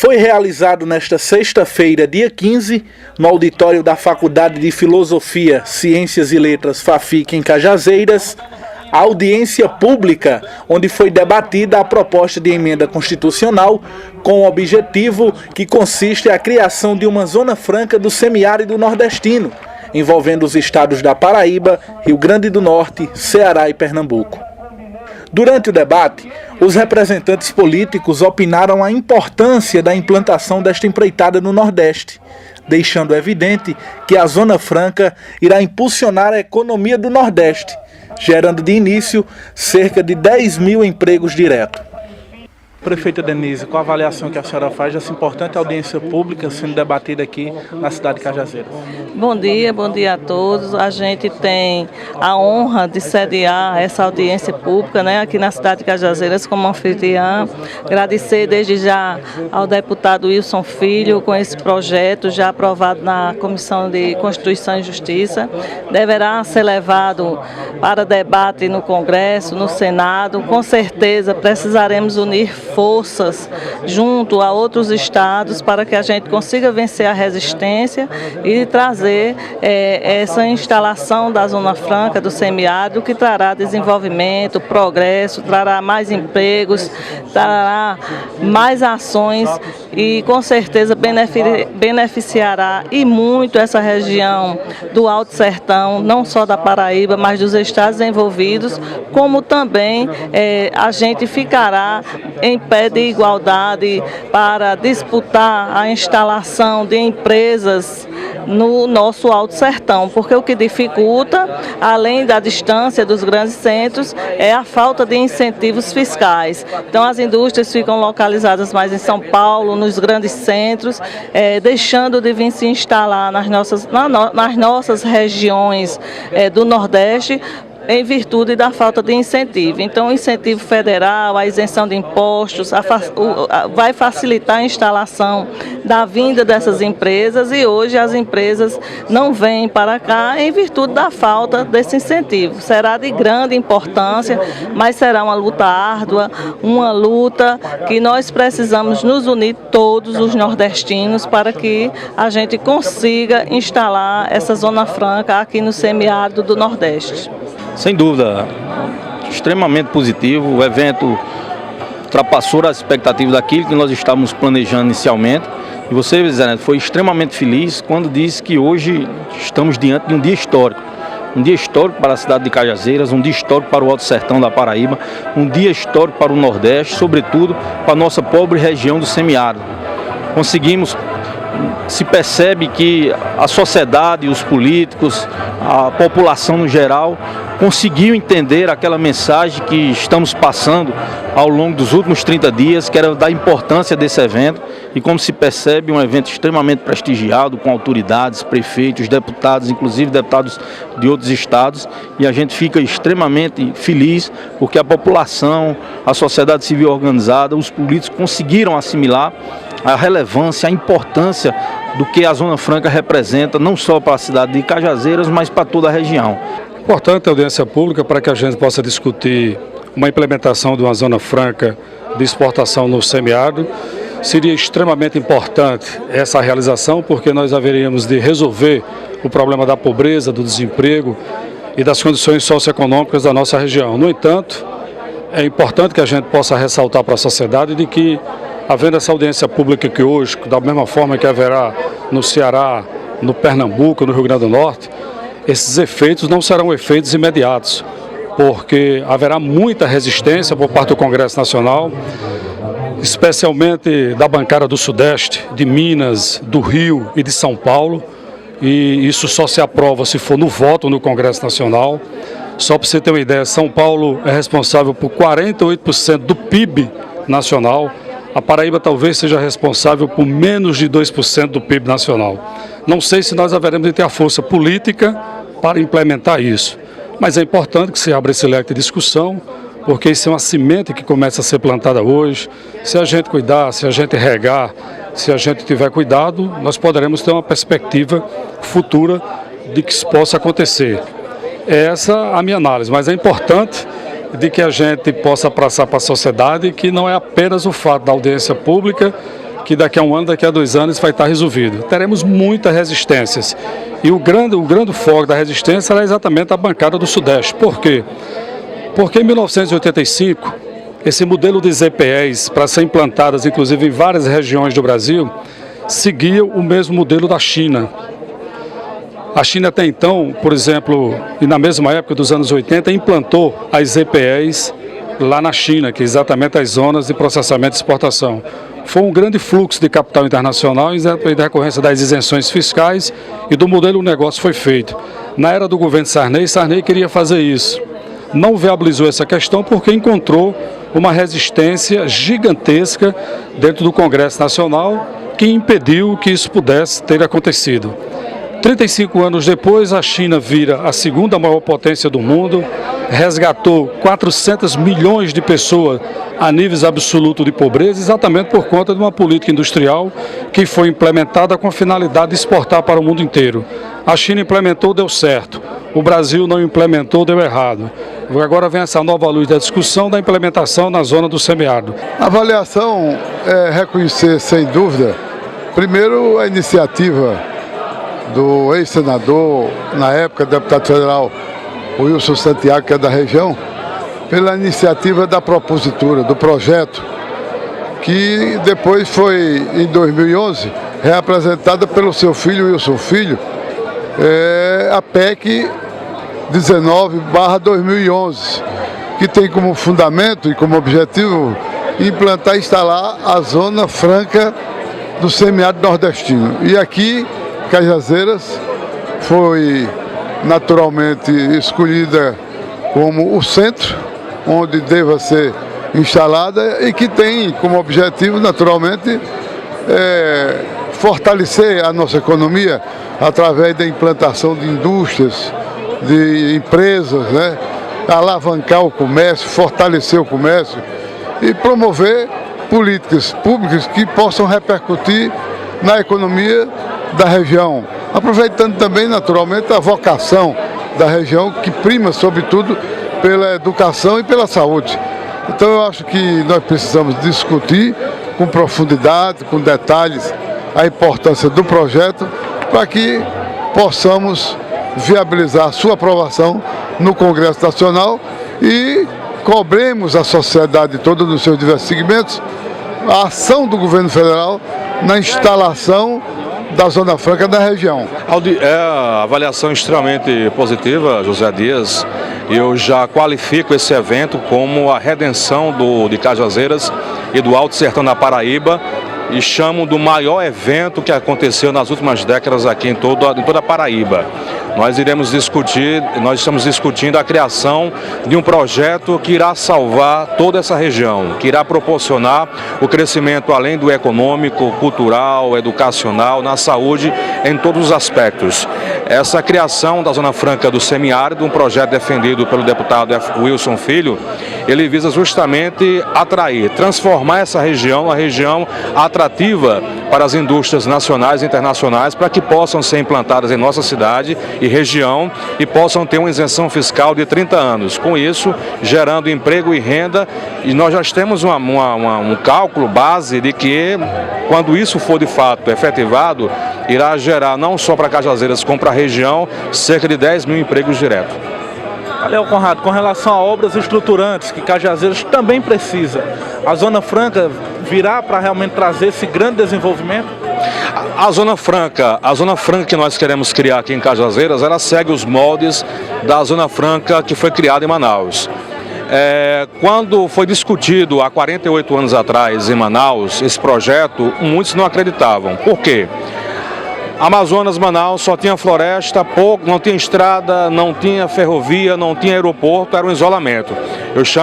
foi realizado nesta sexta-feira, dia 15, no auditório da Faculdade de Filosofia, Ciências e Letras FAFIC em Cajazeiras, a audiência pública, onde foi debatida a proposta de emenda constitucional com o objetivo que consiste a criação de uma zona franca do semiárido nordestino, envolvendo os estados da Paraíba, Rio Grande do Norte, Ceará e Pernambuco. Durante o debate, os representantes políticos opinaram a importância da implantação desta empreitada no Nordeste, deixando evidente que a Zona Franca irá impulsionar a economia do Nordeste, gerando de início cerca de 10 mil empregos diretos. Prefeita Denise, qual a avaliação que a senhora faz dessa importante audiência pública sendo debatida aqui na cidade de Cajazeiras? Bom dia a todos. A gente tem a honra de sediar essa audiência pública, aqui na cidade de Cajazeiras como anfitriã. Agradecer desde já ao deputado Wilson Filho com esse projeto já aprovado na Comissão de Constituição e Justiça. Deverá ser levado para debate no Congresso, no Senado. Com certeza precisaremos unir forças junto a outros estados para que a gente consiga vencer a resistência e trazer essa instalação da Zona Franca do semiárido, que trará desenvolvimento, progresso, trará mais empregos, trará mais ações e com certeza beneficiará e muito essa região do Alto Sertão, não só da Paraíba, mas dos estados envolvidos, como também a gente ficará em pé de igualdade para disputar a instalação de empresas no nosso Alto Sertão, porque o que dificulta, além da distância dos grandes centros, é a falta de incentivos fiscais. Então as indústrias ficam localizadas mais em São Paulo, nos grandes centros, deixando de vir se instalar nas nossas regiões do Nordeste, em virtude da falta de incentivo. Então, o incentivo federal, a isenção de impostos, vai facilitar a instalação da vinda dessas empresas e hoje as empresas não vêm para cá em virtude da falta desse incentivo. Será de grande importância, mas será uma luta árdua, uma luta que nós precisamos nos unir todos os nordestinos para que a gente consiga instalar essa Zona Franca aqui no semiárido do Nordeste. Sem dúvida, extremamente positivo. O evento ultrapassou as expectativas daquilo que nós estávamos planejando inicialmente. E você, Zé Neto, foi extremamente feliz quando disse que hoje estamos diante de um dia histórico. Um dia histórico para a cidade de Cajazeiras, um dia histórico para o Alto Sertão da Paraíba, um dia histórico para o Nordeste, sobretudo para a nossa pobre região do semiárido. Se percebe que a sociedade, os políticos, a população no geral conseguiu entender aquela mensagem que estamos passando ao longo dos últimos 30 dias, que era da importância desse evento. E como se percebe, um evento extremamente prestigiado, com autoridades, prefeitos, deputados, inclusive deputados de outros estados. E a gente fica extremamente feliz porque a população, a sociedade civil organizada, os políticos conseguiram assimilar a relevância, a importância do que a Zona Franca representa, não só para a cidade de Cajazeiras, mas para toda a região. Importante a audiência pública para que a gente possa discutir uma implementação de uma Zona Franca de exportação no semiárido. Seria extremamente importante essa realização, porque nós haveríamos de resolver o problema da pobreza, do desemprego e das condições socioeconômicas da nossa região. No entanto, é importante que a gente possa ressaltar para a sociedade de que, havendo essa audiência pública aqui hoje, da mesma forma que haverá no Ceará, no Pernambuco, no Rio Grande do Norte, esses efeitos não serão efeitos imediatos, porque haverá muita resistência por parte do Congresso Nacional, especialmente da bancada do Sudeste, de Minas, do Rio e de São Paulo, e isso só se aprova se for no voto no Congresso Nacional. Só para você ter uma ideia, São Paulo é responsável por 48% do PIB nacional. A Paraíba talvez seja responsável por menos de 2% do PIB nacional. Não sei se nós haveremos de ter a força política para implementar isso, mas é importante que se abra esse leque de discussão, porque isso é uma semente que começa a ser plantada hoje. Se a gente cuidar, se a gente regar, se a gente tiver cuidado, nós poderemos ter uma perspectiva futura de que isso possa acontecer. Essa é a minha análise, mas é importante de que a gente possa passar para a sociedade que não é apenas o fato da audiência pública que daqui a um ano, daqui a 2 anos vai estar resolvido. Teremos muitas resistências. E o grande foco da resistência era exatamente a bancada do Sudeste. Por quê? Porque em 1985, esse modelo de ZPEs, para ser implantadas inclusive em várias regiões do Brasil, seguia o mesmo modelo da China. A China até então, por exemplo, e na mesma época dos anos 80, implantou as ZPEs lá na China, que é exatamente as zonas de processamento e exportação. Foi um grande fluxo de capital internacional em decorrência das isenções fiscais e do modelo do negócio foi feito. Na era do governo Sarney queria fazer isso. Não viabilizou essa questão porque encontrou uma resistência gigantesca dentro do Congresso Nacional que impediu que isso pudesse ter acontecido. 35 anos depois, a China vira a segunda maior potência do mundo, resgatou 400 milhões de pessoas a níveis absolutos de pobreza, exatamente por conta de uma política industrial que foi implementada com a finalidade de exportar para o mundo inteiro. A China implementou, deu certo. O Brasil não implementou, deu errado. Agora vem essa nova luz da discussão da implementação na zona do semiárido. A avaliação é reconhecer, sem dúvida, primeiro a iniciativa do ex-senador, na época deputado federal, Wilson Santiago, que é da região, pela iniciativa da propositura, do projeto, que depois foi, em 2011, reapresentada pelo seu filho, Wilson Filho, a PEC 19/2011, que tem como fundamento e como objetivo implantar e instalar a Zona Franca do semiárido nordestino. E aqui, Cajazeiras foi naturalmente escolhida como o centro onde deva ser instalada e que tem como objetivo, naturalmente, fortalecer a nossa economia através da implantação de indústrias, de empresas, né? Alavancar o comércio, fortalecer o comércio e promover políticas públicas que possam repercutir na economia da região, aproveitando também naturalmente a vocação da região que prima sobretudo pela educação e pela saúde. Então eu acho que nós precisamos discutir com profundidade, com detalhes, a importância do projeto para que possamos viabilizar a sua aprovação no Congresso Nacional e cobremos a sociedade toda nos seus diversos segmentos a ação do governo federal na instalação da Zona Franca da região. É a avaliação extremamente positiva, José Dias. Eu já qualifico esse evento como a redenção de Cajazeiras e do Alto Sertão da Paraíba e chamo do maior evento que aconteceu nas últimas décadas aqui em toda a Paraíba. Nós estamos discutindo a criação de um projeto que irá salvar toda essa região, que irá proporcionar o crescimento além do econômico, cultural, educacional, na saúde, em todos os aspectos. Essa criação da Zona Franca do Semiárido, um projeto defendido pelo deputado Wilson Filho, ele visa justamente atrair, transformar essa região, uma região atrativa para as indústrias nacionais e internacionais, para que possam ser implantadas em nossa cidade e região e possam ter uma isenção fiscal de 30 anos. Com isso, gerando emprego e renda, e nós já temos um cálculo base de que, quando isso for de fato efetivado, irá gerar não só para Cajazeiras, como para a região, cerca de 10 mil empregos diretos. Valeu, Conrado. Com relação a obras estruturantes que Cajazeiras também precisa, a Zona Franca virá para realmente trazer esse grande desenvolvimento? A Zona Franca que nós queremos criar aqui em Cajazeiras, ela segue os moldes da Zona Franca que foi criada em Manaus. Quando foi discutido há 48 anos atrás em Manaus esse projeto, muitos não acreditavam. Por quê? Amazonas, Manaus, só tinha floresta, não tinha estrada, não tinha ferrovia, não tinha aeroporto, era um isolamento.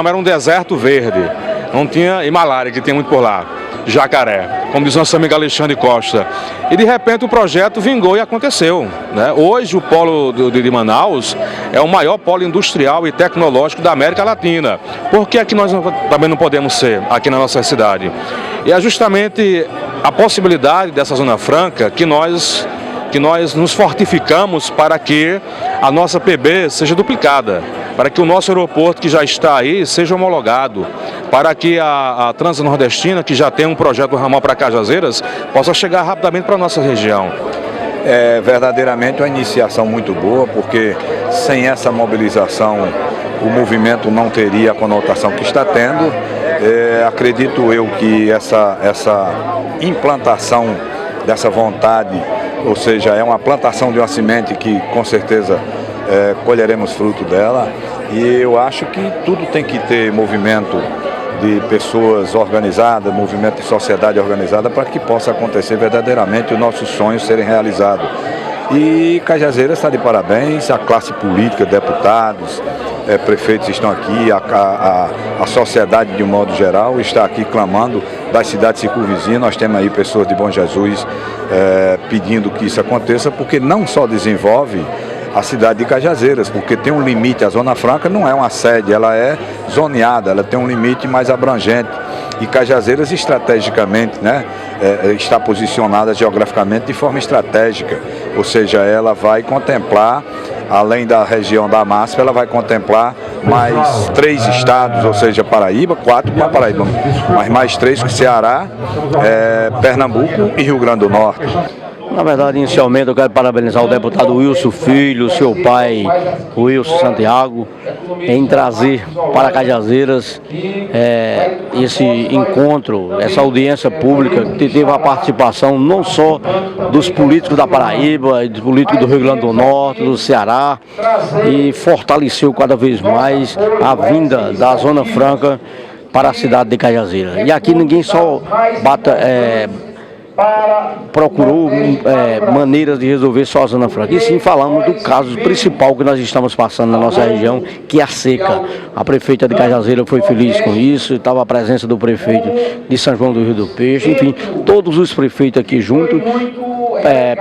Era um deserto verde, não tinha, e malária, que tem muito por lá, jacaré, como diz nosso amigo Alexandre Costa. E de repente o projeto vingou e aconteceu, né? Hoje o polo de Manaus é o maior polo industrial e tecnológico da América Latina. Por que aqui nós também não podemos ser, aqui na nossa cidade? E é justamente a possibilidade dessa Zona Franca que nós nos fortificamos para que a nossa PB seja duplicada. para que o nosso aeroporto, que já está aí, seja homologado, para que a Transnordestina, que já tem um projeto do ramal para Cajazeiras, possa chegar rapidamente para a nossa região. É verdadeiramente uma iniciação muito boa, porque sem essa mobilização o movimento não teria a conotação que está tendo. Acredito eu que essa implantação dessa vontade, ou seja, é uma plantação de uma semente que com certeza colheremos fruto dela, e eu acho que tudo tem que ter movimento de pessoas organizadas, movimento de sociedade organizada, para que possa acontecer verdadeiramente os nossos sonhos serem realizados. E Cajazeiras está de parabéns, a classe política, deputados, prefeitos estão aqui, a sociedade de um modo geral está aqui clamando das cidades circunvizinhas. Nós temos aí pessoas de Bom Jesus pedindo que isso aconteça, porque não só desenvolve a cidade de Cajazeiras, porque tem um limite. A Zona Franca não é uma sede, ela é zoneada, ela tem um limite mais abrangente. E Cajazeiras, estrategicamente, né, está posicionada geograficamente de forma estratégica, ou seja, ela vai contemplar, além da região da MASP, ela vai contemplar mais 3 estados, ou seja, Paraíba, 4 para Paraíba, mas mais 3 que Ceará, Pernambuco e Rio Grande do Norte. Na verdade, inicialmente eu quero parabenizar o deputado Wilson Filho, seu pai Wilson Santiago, em trazer para Cajazeiras esse encontro, essa audiência pública, que teve a participação não só dos políticos da Paraíba, dos políticos do Rio Grande do Norte, do Ceará, e fortaleceu cada vez mais a vinda da Zona Franca para a cidade de Cajazeiras. E aqui ninguém só procurou maneiras de resolver só a Zona Franca. E sim falamos do caso principal que nós estamos passando na nossa região, que é a seca. A prefeita de Cajazeiras foi feliz com isso, estava a presença do prefeito de São João do Rio do Peixe, enfim, todos os prefeitos aqui juntos,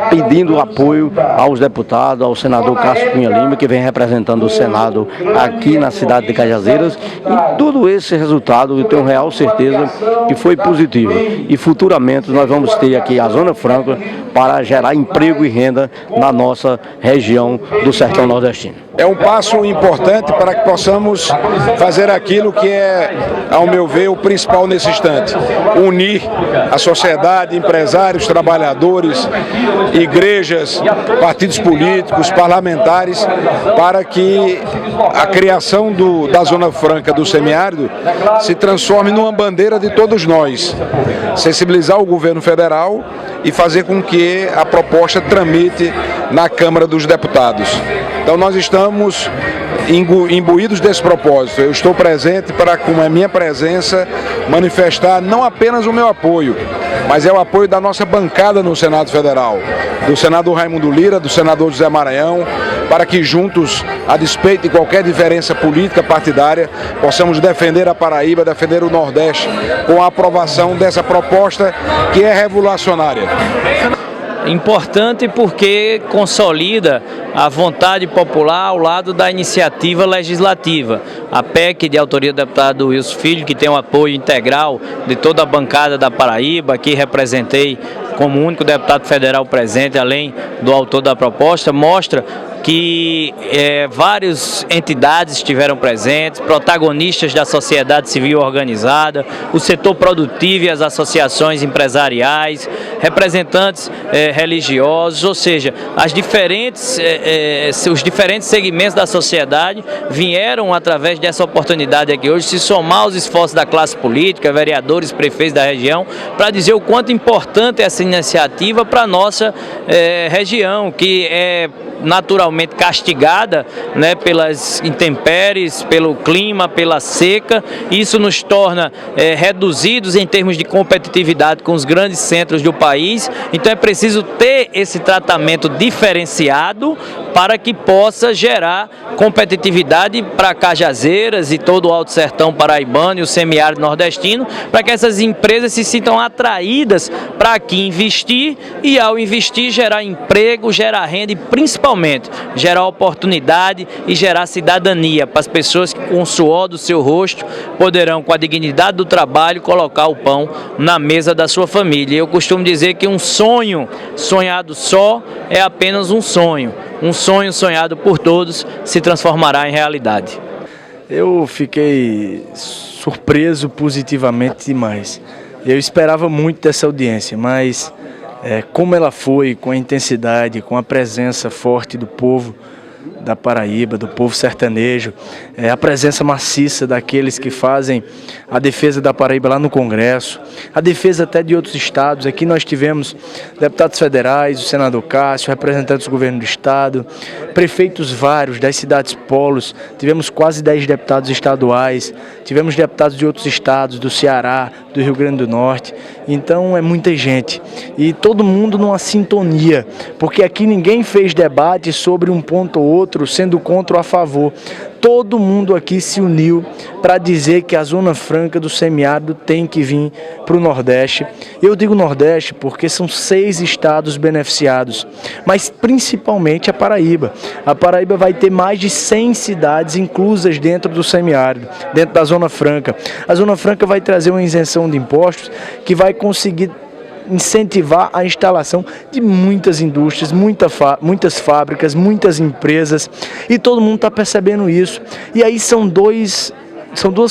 pedindo apoio aos deputados, ao senador Cássio Cunha Lima, que vem representando o Senado aqui na cidade de Cajazeiras, e todo esse resultado, eu tenho real certeza que foi positivo. E futuramente nós vamos ter aqui a Zona Franca para gerar emprego e renda na nossa região do Sertão Nordestino. É um passo importante para que possamos fazer aquilo que é, ao meu ver, o principal nesse instante: unir a sociedade, empresários, trabalhadores, igrejas, partidos políticos, parlamentares, para que a criação da Zona Franca do Semiárido se transforme numa bandeira de todos nós. Sensibilizar o governo federal e fazer com que a proposta tramite na Câmara dos Deputados. Então nós estamos imbuídos desse propósito. Eu estou presente para, com a minha presença, manifestar não apenas o meu apoio, mas é o apoio da nossa bancada no Senado Federal, do senador Raimundo Lira, do senador José Maranhão, para que juntos, a despeito de qualquer diferença política partidária, possamos defender a Paraíba, defender o Nordeste, com a aprovação dessa proposta que é revolucionária. Importante porque consolida a vontade popular ao lado da iniciativa legislativa. A PEC de autoria do deputado Wilson Filho, que tem o apoio integral de toda a bancada da Paraíba, aqui representei como único deputado federal presente, além do autor da proposta, mostra que várias entidades estiveram presentes, protagonistas da sociedade civil organizada, o setor produtivo e as associações empresariais, representantes religiosos, ou seja, os diferentes segmentos da sociedade vieram, através dessa oportunidade aqui hoje, se somar aos esforços da classe política, vereadores, prefeitos da região, para dizer o quanto importante é essa iniciativa para a nossa região, que é naturalmente castigada, né, pelas intempéries, pelo clima, pela seca. Isso nos torna reduzidos em termos de competitividade com os grandes centros do país. Então é preciso ter esse tratamento diferenciado para que possa gerar competitividade para Cajazeiras e todo o Alto Sertão paraibano e o semiárido nordestino, para que essas empresas se sintam atraídas para aqui investir e, ao investir, gerar emprego, gerar renda e principalmente gerar oportunidade e gerar cidadania para as pessoas que, com o suor do seu rosto, poderão, com a dignidade do trabalho, colocar o pão na mesa da sua família. Eu costumo dizer que um sonho sonhado só é apenas um sonho, um sonho sonhado por todos se transformará em realidade. Eu fiquei surpreso positivamente demais. Eu esperava muito dessa audiência, mas como ela foi, com a intensidade, com a presença forte do povo da Paraíba, do povo sertanejo, a presença maciça daqueles que fazem a defesa da Paraíba lá no Congresso, a defesa até de outros estados. Aqui nós tivemos deputados federais, o senador Cássio, representantes do governo do estado, prefeitos vários das cidades polos, tivemos quase 10 deputados estaduais, tivemos deputados de outros estados, do Ceará, do Rio Grande do Norte. Então é muita gente e todo mundo numa sintonia, porque aqui ninguém fez debate sobre um ponto ou outro, sendo contra ou a favor. Todo mundo aqui se uniu para dizer que a Zona Franca do semiárido tem que vir para o Nordeste. Eu digo Nordeste porque são 6 estados beneficiados, mas principalmente a Paraíba. A Paraíba vai ter mais de 100 cidades inclusas dentro do semiárido, dentro da Zona Franca. A Zona Franca vai trazer uma isenção de impostos que vai conseguir incentivar a instalação de muitas indústrias, muitas fábricas, muitas empresas, e todo mundo está percebendo isso. E aí são duas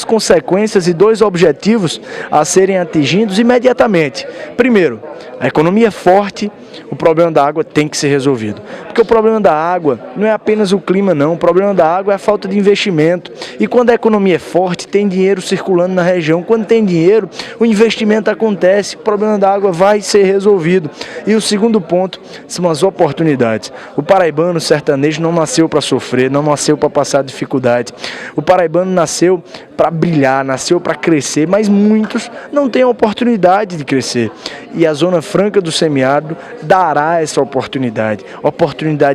consequências e 2 objetivos a serem atingidos imediatamente. Primeiro, a economia é forte, o problema da água tem que ser resolvido. Porque o problema da água não é apenas o clima, não. O problema da água é a falta de investimento. E quando a economia é forte, tem dinheiro circulando na região. Quando tem dinheiro, o investimento acontece, o problema da água vai ser resolvido. E o segundo ponto são as oportunidades. O paraibano sertanejo não nasceu para sofrer, não nasceu para passar dificuldade. O paraibano nasceu para brilhar, nasceu para crescer, mas muitos não têm a oportunidade de crescer. E a Zona Franca do semiárido dará essa oportunidade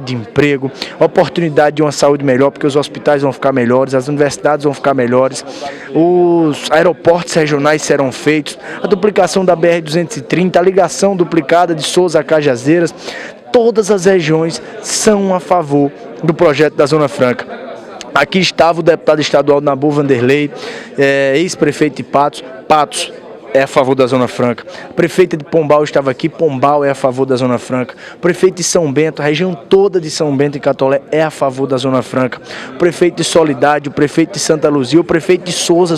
de emprego, oportunidade de uma saúde melhor, porque os hospitais vão ficar melhores, as universidades vão ficar melhores, os aeroportos regionais serão feitos, a duplicação da BR-230, a ligação duplicada de Souza a Cajazeiras. Todas as regiões são a favor do projeto da Zona Franca. Aqui estava o deputado estadual Nabu Vanderlei, ex-prefeito de Patos. Patos é a favor da Zona Franca. A prefeita de Pombal estava aqui, Pombal é a favor da Zona Franca. O prefeito de São Bento, a região toda de São Bento e Catolé é a favor da Zona Franca. O prefeito de Soledade, o prefeito de Santa Luzia, o prefeito de Souza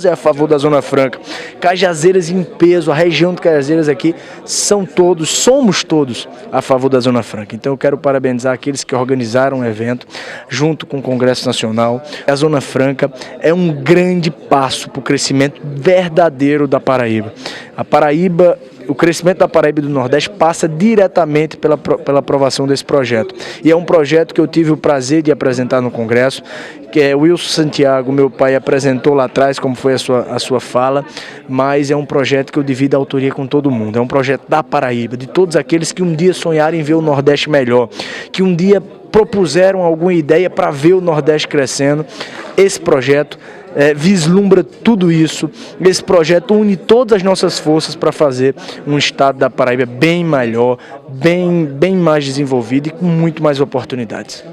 é a favor da Zona Franca. Cajazeiras em peso, a região de Cajazeiras aqui, somos todos a favor da Zona Franca. Então eu quero parabenizar aqueles que organizaram o evento, junto com o Congresso Nacional. A Zona Franca é um grande passo para o crescimento verdadeiro da Paraíba. O crescimento da Paraíba e do Nordeste passa diretamente pela aprovação desse projeto. E é um projeto que eu tive o prazer de apresentar no Congresso, que é o Wilson Santiago, meu pai, apresentou lá atrás, como foi a sua fala, mas é um projeto que eu divido a autoria com todo mundo. É um projeto da Paraíba, de todos aqueles que um dia sonharem ver o Nordeste melhor, que um dia propuseram alguma ideia para ver o Nordeste crescendo. Esse projeto vislumbra tudo isso. Esse projeto une todas as nossas forças para fazer um estado da Paraíba bem melhor, bem mais desenvolvido e com muito mais oportunidades.